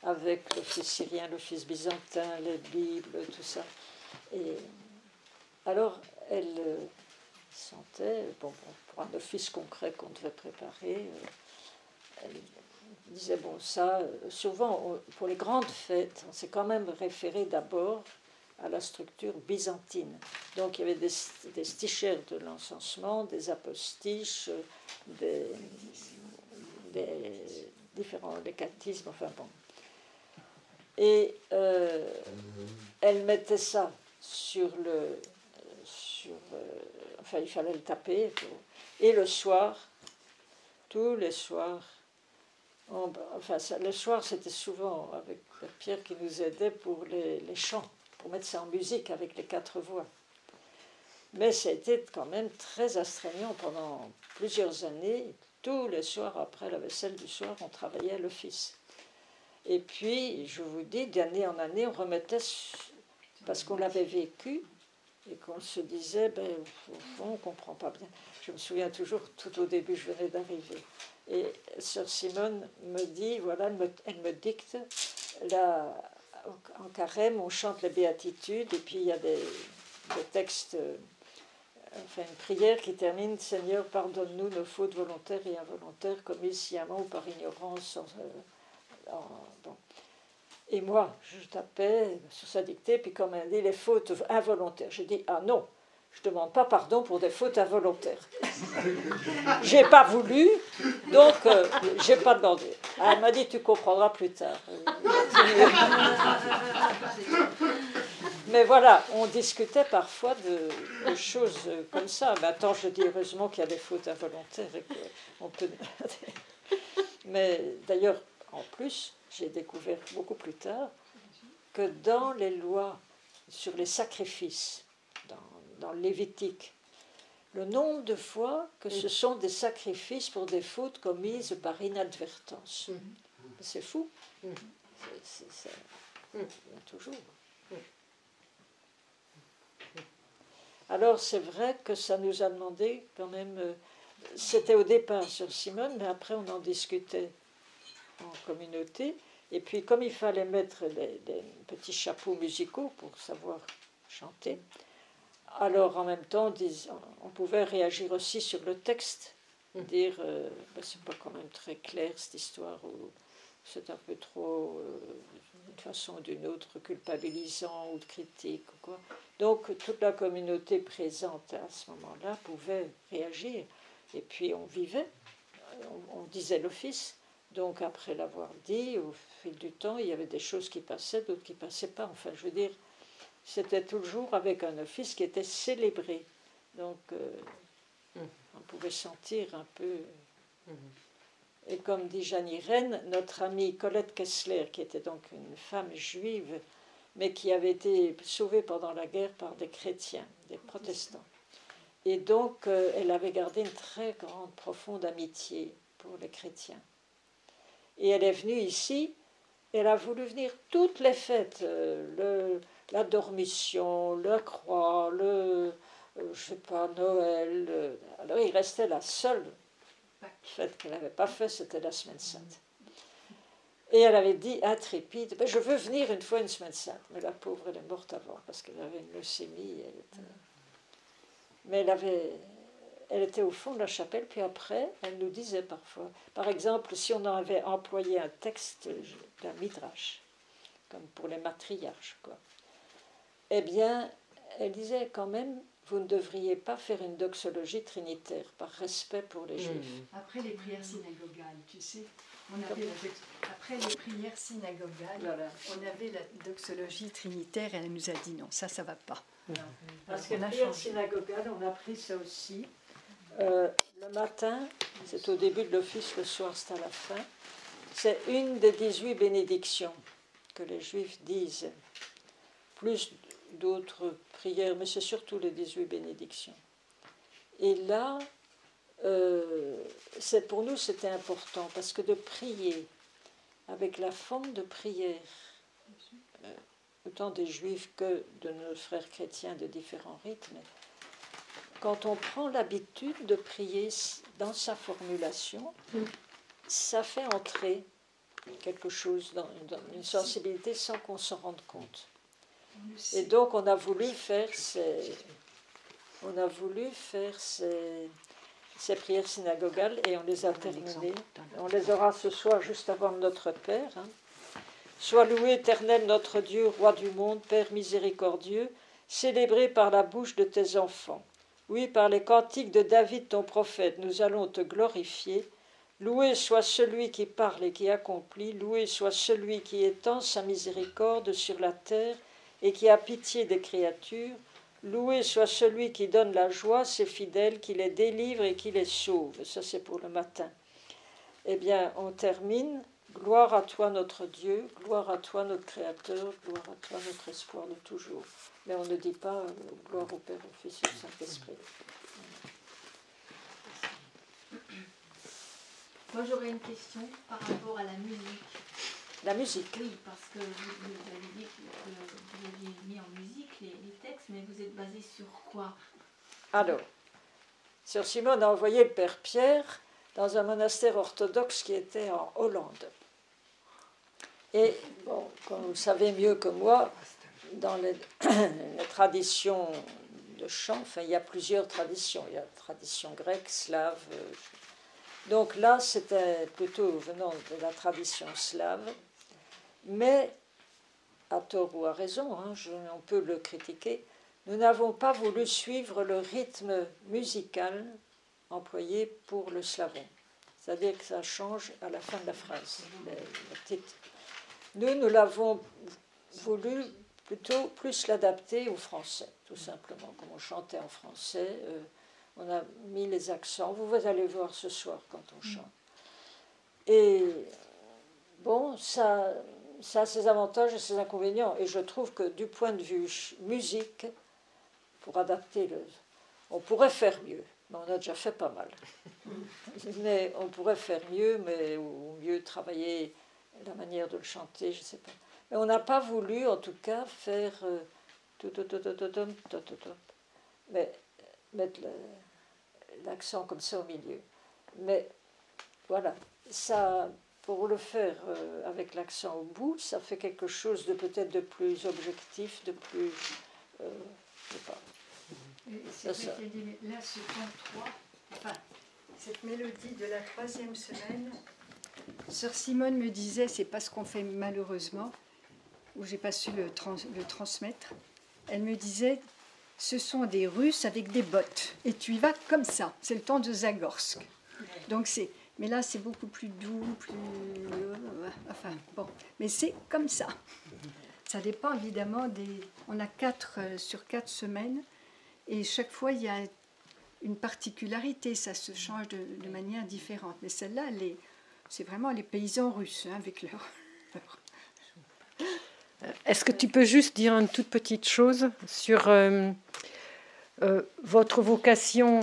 avec l'office syrien, l'office byzantin, les Bibles, tout ça. Et alors, elle sentait, bon, pour un office concret qu'on devait préparer, elle disait, bon, ça, souvent, pour les grandes fêtes, on s'est quand même référé d'abord à la structure byzantine. Donc, il y avait des stichères de l'encensement, des apostiches, des différents catéchismes, enfin bon. Et elle mettait ça sur enfin, il fallait le taper. Et le soir, tous les soirs, le soir, c'était souvent avec Pierre qui nous aidait pour les chants, pour mettre ça en musique avec les 4 voix. Mais ça a été quand même très astreignant pendant plusieurs années. Tous les soirs, après la vaisselle du soir, on travaillait à l'office. Et puis, je vous dis, d'année en année, on remettait, parce qu'on l'avait vécu, et qu'on se disait, ben, au fond, on ne comprend pas bien. Je me souviens toujours, tout au début, je venais d'arriver. Et sœur Simone me dit, voilà, elle me dicte, là, en carême, on chante les béatitudes, et puis il y a des textes, enfin une prière qui termine, Seigneur, pardonne-nous nos fautes volontaires et involontaires, commises sciemment ou par ignorance. Bon. Et moi, je tapais sur sa dictée, puis comme elle dit, les fautes involontaires. Je dis, ah non, je ne demande pas pardon pour des fautes involontaires. Je n'ai pas voulu, donc je n'ai pas demandé. Elle m'a dit, tu comprendras plus tard. Mais voilà, on discutait parfois de choses comme ça. Maintenant, je dis heureusement qu'il y a des fautes involontaires et qu'on peut... Mais d'ailleurs, en plus, j'ai découvert beaucoup plus tard que dans les lois sur les sacrifices, dans le Lévitique, le nombre de fois que ce sont des sacrifices pour des fautes commises par inadvertance. C'est fou. Il y a toujours. Alors c'est vrai que ça nous a demandé quand même, c'était au départ sur Simone, mais après on en discutait en communauté, et puis comme il fallait mettre des petits chapeaux musicaux pour savoir chanter, alors en même temps on pouvait réagir aussi sur le texte, dire ben, c'est pas quand même très clair cette histoire, ou c'est un peu trop d'une façon ou d'une autre culpabilisant ou de critique ou quoi. Donc toute la communauté présente à ce moment-là pouvait réagir, et puis on vivait, on disait l'office, Donc après l'avoir dit, au fil du temps, il y avait des choses qui passaient, d'autres qui ne passaient pas. Enfin, je veux dire, c'était toujours avec un office qui était célébré. Donc on pouvait sentir un peu... Et comme dit Jeanne Irène, notre amie Colette Kessler, qui était donc une femme juive, mais qui avait été sauvée pendant la guerre par des chrétiens, des protestants. Et donc, elle avait gardé une très grande, profonde amitié pour les chrétiens. Et elle est venue ici, elle a voulu venir toutes les fêtes, la Dormition, la Croix, je sais pas, Noël. Alors il restait la seule fête qu'elle n'avait pas faite, c'était la Semaine Sainte. Et elle avait dit, intrépide, ben, je veux venir une fois une Semaine Sainte. Mais la pauvre, elle est morte avant, parce qu'elle avait une leucémie. Mais elle était au fond de la chapelle, puis après, elle nous disait parfois, par exemple, si on avait employé un texte d'un midrash, comme pour les matriarches, quoi, eh bien, elle disait quand même, vous ne devriez pas faire une doxologie trinitaire, par respect pour les Juifs. Après les prières synagogales, tu sais, après les prières synagogales, Voilà. on avait la doxologie trinitaire et elle nous a dit non, ça ne va pas. Parce que la prière synagogale, on a pris ça aussi. Le matin, c'est au début de l'office, le soir, c'est à la fin. C'est une des 18 bénédictions que les Juifs disent, plus d'autres prières, mais c'est surtout les 18 bénédictions. Et là, pour nous, c'était important, parce que de prier avec la forme de prière, autant des Juifs que de nos frères chrétiens de différents rythmes, quand on prend l'habitude de prier dans sa formulation, ça fait entrer quelque chose dans une sensibilité sans qu'on s'en rende compte. Et donc on a voulu faire ces prières synagogales et on les a terminées. On les aura ce soir juste avant notre Père. Sois loué, Éternel, notre Dieu, Roi du monde, Père miséricordieux, célébré par la bouche de tes enfants. Oui, par les cantiques de David, ton prophète, nous allons te glorifier. Loué soit celui qui parle et qui accomplit, loué soit celui qui étend sa miséricorde sur la terre et qui a pitié des créatures. Loué soit celui qui donne la joie à ses fidèles, qui les délivre et qui les sauve. Ça, c'est pour le matin. Eh bien, on termine. Gloire à toi, notre Dieu, gloire à toi, notre Créateur, gloire à toi, notre espoir de toujours. Mais on ne dit pas gloire au Père, au Fils et au Saint-Esprit. Moi, j'aurais une question par rapport à la musique. La musique. Oui, parce que vous avez dit que vous aviez mis en musique les textes, mais vous êtes basé sur quoi? Alors, Sœur Simone a envoyé le Père Pierre dans un monastère orthodoxe qui était en Hollande. Et, bon, comme vous le savez mieux que moi, dans les traditions de chant, enfin, il y a plusieurs traditions. Il y a la tradition grecque, slave. Donc là, c'était plutôt venant de la tradition slave. Mais, à tort ou à raison, on peut le critiquer, nous n'avons pas voulu suivre le rythme musical employé pour le slavon. C'est-à-dire que ça change à la fin de la phrase, le titre. Nous l'avons voulu plutôt plus l'adapter au français, tout simplement. Comme on chantait en français, on a mis les accents. Vous allez voir ce soir quand on chante. Et bon, ça a ses avantages et ses inconvénients. Et je trouve que du point de vue musique, pour adapter on pourrait faire mieux. Mais on a déjà fait pas mal. Mais on pourrait faire mieux, ou mieux travailler la manière de le chanter, je ne sais pas. Mais on n'a pas voulu, en tout cas, faire mais mettre l'accent comme ça au milieu. Mais voilà, ça, pour le faire avec l'accent au bout, ça fait quelque chose de peut-être de plus objectif, de plus... je ne sais pas. C'est vrai qu'il y a dit, là, ce ton 3, enfin, cette mélodie de la 3e semaine, Sœur Simone me disait, c'est pas ce qu'on fait malheureusement, où j'ai pas su le transmettre. Elle me disait, ce sont des Russes avec des bottes, et tu y vas comme ça. C'est le temps de Zagorsk. Donc Mais là, c'est beaucoup plus doux, plus... enfin, bon. Mais c'est comme ça. Ça dépend évidemment des... On a 4 sur 4 semaines. Et chaque fois, il y a une particularité. Ça se change de manière différente. Mais celle-là, c'est vraiment les paysans russes, hein, avec leur... Est-ce que tu peux juste dire une toute petite chose sur votre vocation,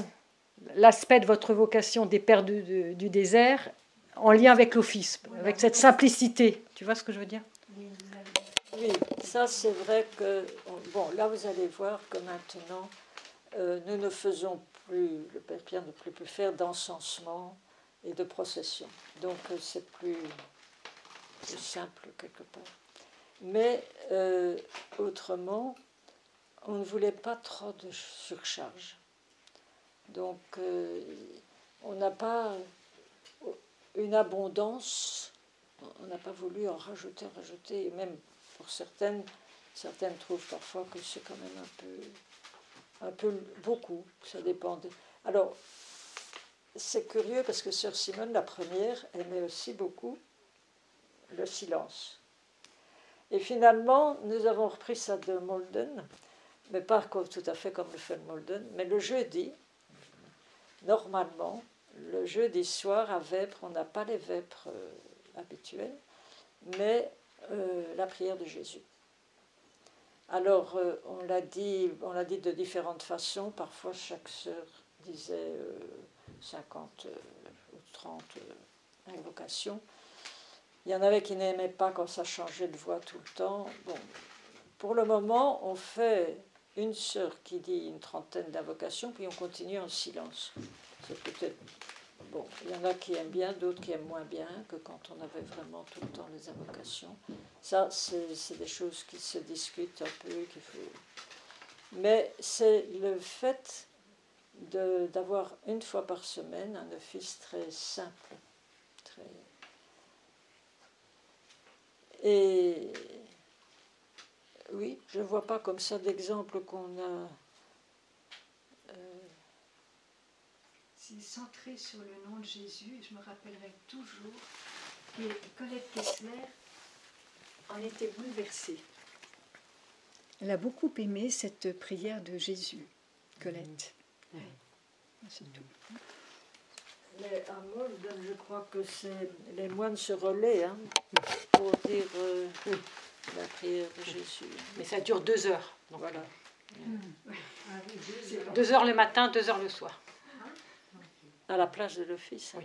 l'aspect de votre vocation des Pères du désert, en lien avec l'office, avec cette simplicité. Tu vois ce que je veux dire? Oui, ça c'est vrai que... Bon, là vous allez voir que maintenant, nous ne faisons plus, le Père Pierre ne peut plus faire d'encensement et de procession. Donc c'est plus simple quelque part. Mais autrement, on ne voulait pas trop de surcharge. Donc on n'a pas une abondance, on n'a pas voulu en rajouter, et même pour certaines trouvent parfois que c'est quand même un peu beaucoup, ça dépend. Alors, c'est curieux parce que Sœur Simone, la première, aimait aussi beaucoup le silence. Et finalement, nous avons repris ça de Molden, mais pas tout à fait comme le fait Molden, mais le jeudi, normalement, le jeudi soir à Vêpres, on n'a pas les Vêpres habituels, mais la prière de Jésus. Alors, on l'a dit de différentes façons. Parfois, chaque sœur disait 50 ou 30 invocations. Il y en avait qui n'aimaient pas quand ça changeait de voix tout le temps. Bon, pour le moment, on fait une sœur qui dit une trentaine d'invocations, puis on continue en silence. C'est peut-être... Bon, il y en a qui aiment bien, d'autres qui aiment moins bien que quand on avait vraiment tout le temps les invocations. Ça, c'est des choses qui se discutent un peu, qu'il faut... Mais c'est le fait d'avoir une fois par semaine un office très simple, très... Et oui, je ne vois pas comme ça d'exemple qu'on a... C'est centré sur le nom de Jésus, et je me rappellerai toujours que Colette Kessler en était bouleversée. Elle a beaucoup aimé cette prière de Jésus, Colette. Oui. C'est tout. Mais à Molden, je crois que les moines se relaient hein, pour dire la prière de Jésus. Mais ça dure 2 heures. Donc. Voilà. 2 heures le matin, 2 heures le soir. À la plage de l'office. Oui,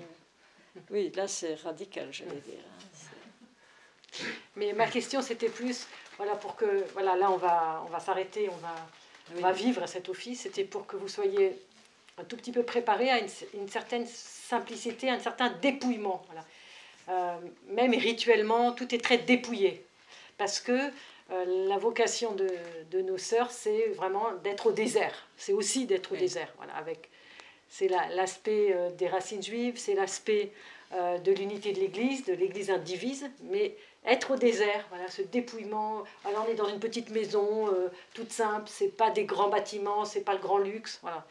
oui là c'est radical, j'allais dire. Hein, mais ma question c'était plus, voilà, pour que, voilà, là on va s'arrêter, on va vivre cet office, c'était pour que vous soyez un tout petit peu préparés à une certaine simplicité, un certain dépouillement. Voilà. Même rituellement, tout est très dépouillé. Parce que la vocation de nos sœurs, c'est vraiment d'être au désert. C'est aussi d'être au désert, voilà, avec... C'est l'aspect des racines juives, c'est l'aspect de l'unité de l'Église indivise, mais être au désert, voilà, ce dépouillement. Alors on est dans une petite maison toute simple, c'est pas des grands bâtiments, c'est pas le grand luxe, voilà.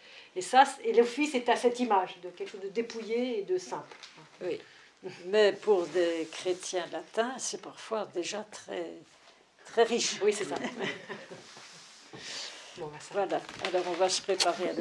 Et l'office est à cette image de quelque chose de dépouillé et de simple. Oui, mais pour des chrétiens latins, c'est parfois déjà très, très riche. Oui, c'est ça. Bon, voilà, alors on va se préparer à